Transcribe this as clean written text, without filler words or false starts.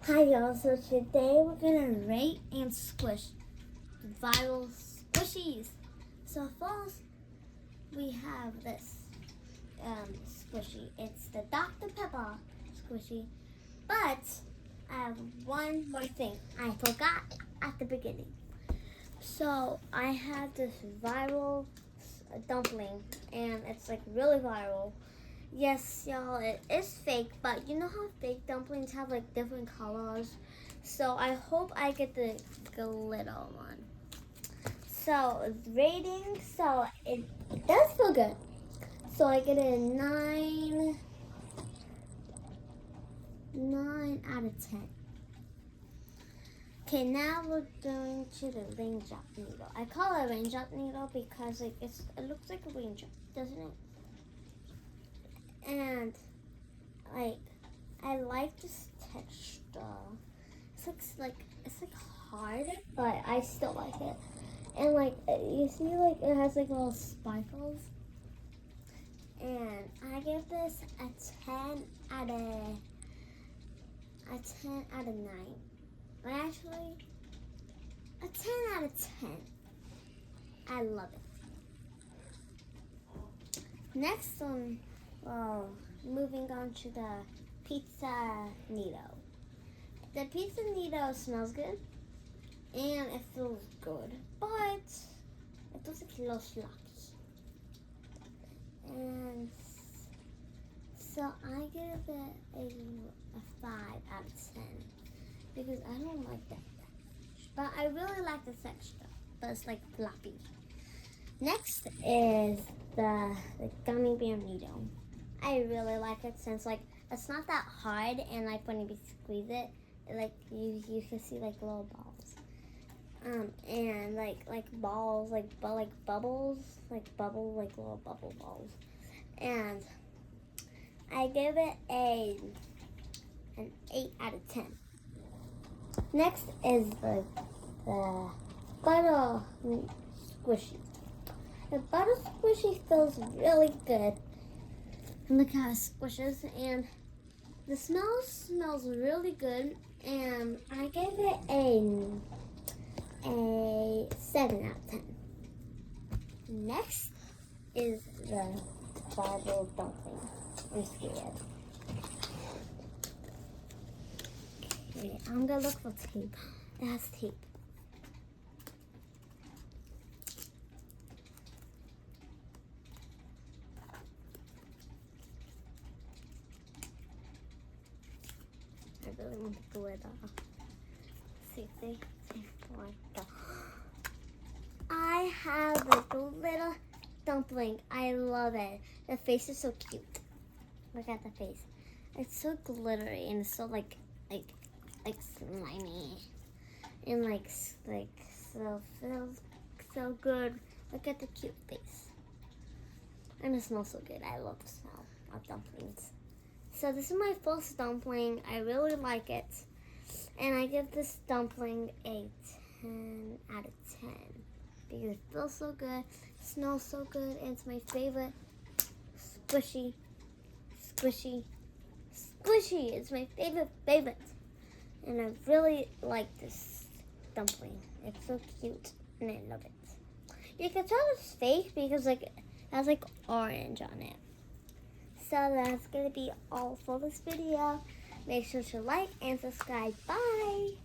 Hi y'all, so today we're gonna rate and squish viral squishies. So first we have this squishy. It's the Dr. Pepper squishy. But I have one more thing I forgot at the beginning. So I have this viral dumpling and it's like really viral. Yes, y'all, it is fake, but you know how fake dumplings have like different colors? So I hope I get the glitter one. So rating, so it does feel good. So I get a 9 out of 10. Okay, now we're going to the raindrop needle. I call it a raindrop needle because like it looks like a raindrop, doesn't it? And like I like this texture. It's like hard, but I still like it. And like you see, like it has like little sparkles. And I give this a 10 out of 9. But actually, a 10 out of 10. I love it. Next one. Well, moving on to the pizza needle. The pizza needle smells good and it feels good, but it feels like a little sloppy. And so I give it a 5 out of 10 because I don't like that much. But I really like the texture, but it's like floppy. Next is the gummy bear needle. I really like it since like it's not that hard and like when you squeeze it, like you can see like little balls. And like balls like bubbles, like little bubble balls. And I give it an 8 out of 10. Next is the butter squishy. The butter squishy feels really good. And look how it squishes, and the smell smells really good, and I gave it a 7 out of 10. Next is the viral dumpling. I'm scared. Okay, I'm gonna look for tape. It has tape. I really want the glitter. See, go. I have the glitter dumpling. I love it. The face is so cute. Look at the face. It's so glittery and it's so like slimy and like so feels so good. Look at the cute face. And it smells so good. I love the smell of dumplings. So this is my first dumpling. I really like it. And I give this dumpling a 10 out of 10. Because it feels so good, smells so good, and it's my favorite. Squishy. It's my favorite. And I really like this dumpling. It's so cute, and I love it. You can tell it's fake because like it has like orange on it. So that's going to be all for this video. Make sure to like and subscribe. Bye!